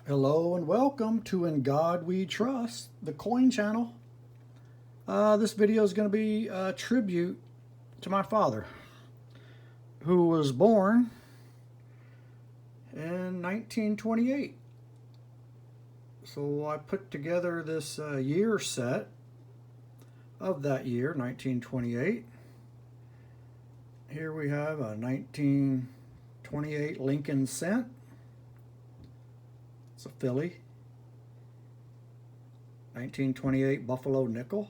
Hello and welcome to In God We Trust, the coin channel. This video is going to be a tribute to my father, who was born in 1928. So I put together this year set of that year, 1928. Here we have a 1928 Lincoln cent. It's a Philly. 1928 Buffalo nickel.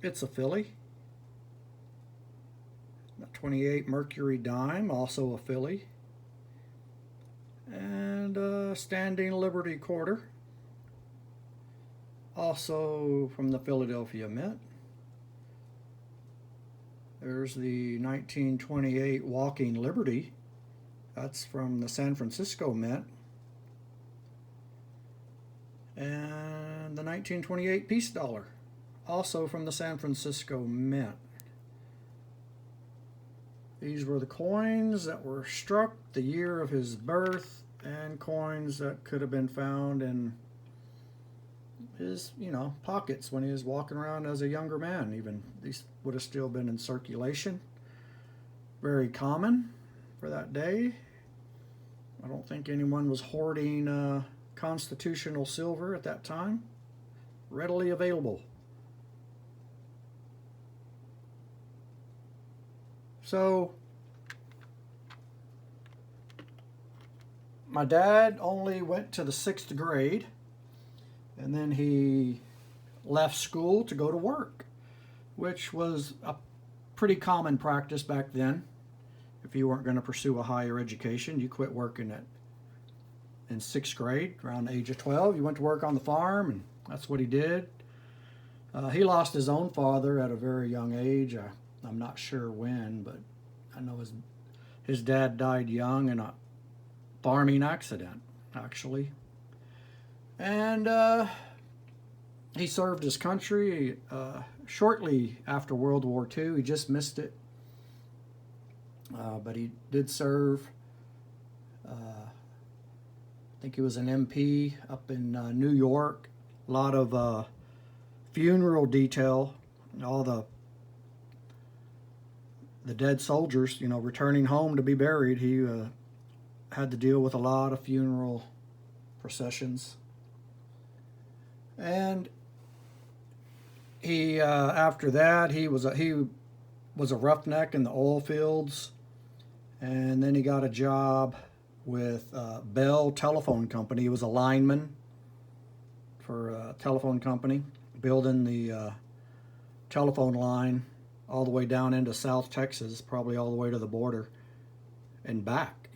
It's a Philly. 28 Mercury dime, also a Philly. And a Standing Liberty quarter, also from the Philadelphia Mint. There's the 1928 Walking Liberty. That's from the San Francisco Mint. And the 1928 Peace Dollar, also from the San Francisco Mint. These were the coins that were struck the year of his birth, and coins that could have been found in his, pockets when he was walking around as a younger man. Even these would have still been in circulation. Very common for that day. I don't think anyone was hoarding constitutional silver at that time. Readily available. So my dad only went to the 6th grade, and then he left school to go to work, which was a pretty common practice back then. If you weren't going to pursue a higher education, you quit working in 6th grade. Around the age of 12, you went to work on the farm, and that's what he did. He lost his own father at a very young age. I'm not sure when, but I know his dad died young in a farming accident, actually. And he served his country shortly after World War II. He just missed it. But he did serve. I think he was an MP up in New York. A lot of funeral detail. All the dead soldiers, returning home to be buried. He had to deal with a lot of funeral processions. And he, after that, he was a roughneck in the oil fields, and then he got a job with Bell Telephone Company. He was a lineman for a telephone company, building the telephone line all the way down into South Texas, probably all the way to the border and back,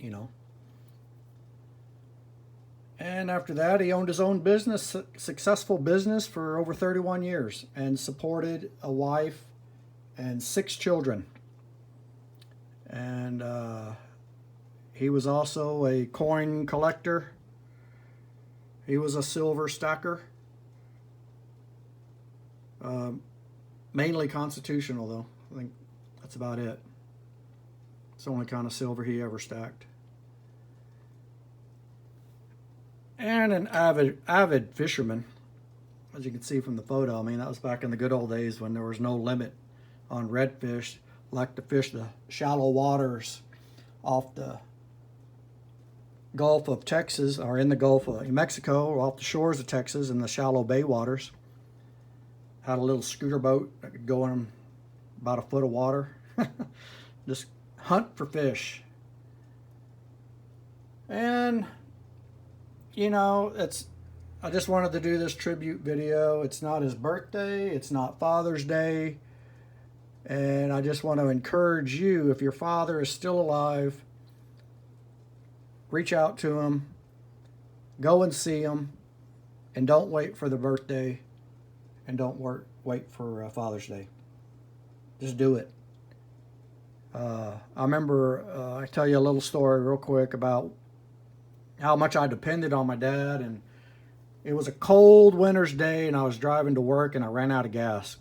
And after that, he owned his own business, successful business for over 31 years, and supported a wife and 6 children. And he was also a coin collector. He was a silver stacker. Mainly constitutional, though. I think that's about it. It's the only kind of silver he ever stacked. And an avid fisherman, as you can see from the photo. I mean, that was back in the good old days when there was no limit on redfish. Like to fish the shallow waters off the Gulf of Texas, or in the Gulf of Mexico, or off the shores of Texas in the shallow bay waters. Had a little scooter boat that could go in about a foot of water. Just hunt for fish. And I just wanted to do this tribute video. It's not his birthday, it's not Father's Day, and I just want to encourage you, if your father is still alive, reach out to him, go and see him, and don't wait for the birthday, and don't wait for Father's Day. Just do it. I remember, I tell you a little story real quick about how much I depended on my dad. And it was a cold winter's day, and I was driving to work, and I ran out of gas.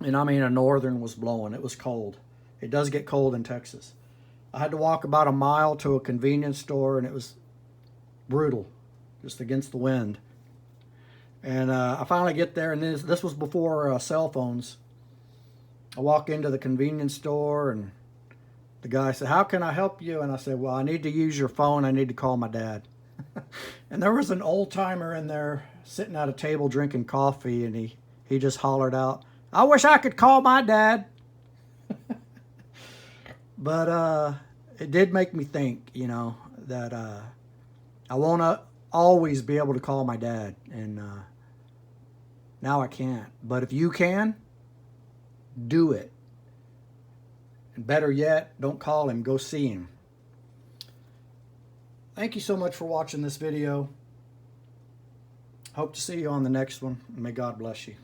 And I mean, a northern was blowing. It was cold. It does get cold in Texas. I had to walk about a mile to a convenience store, and it was brutal, just against the wind. And I finally get there, and this was before cell phones. I walk into the convenience store, and the guy said, "How can I help you?" And I said, "Well, I need to use your phone. I need to call my dad." And there was an old timer in there sitting at a table drinking coffee, and he just hollered out, "I wish I could call my dad." But it did make me think, you know, that I want to always be able to call my dad, and now I can't. But if you can, do it. And better yet, don't call him, go see him. Thank you so much for watching this video. Hope to see you on the next one. May God bless you.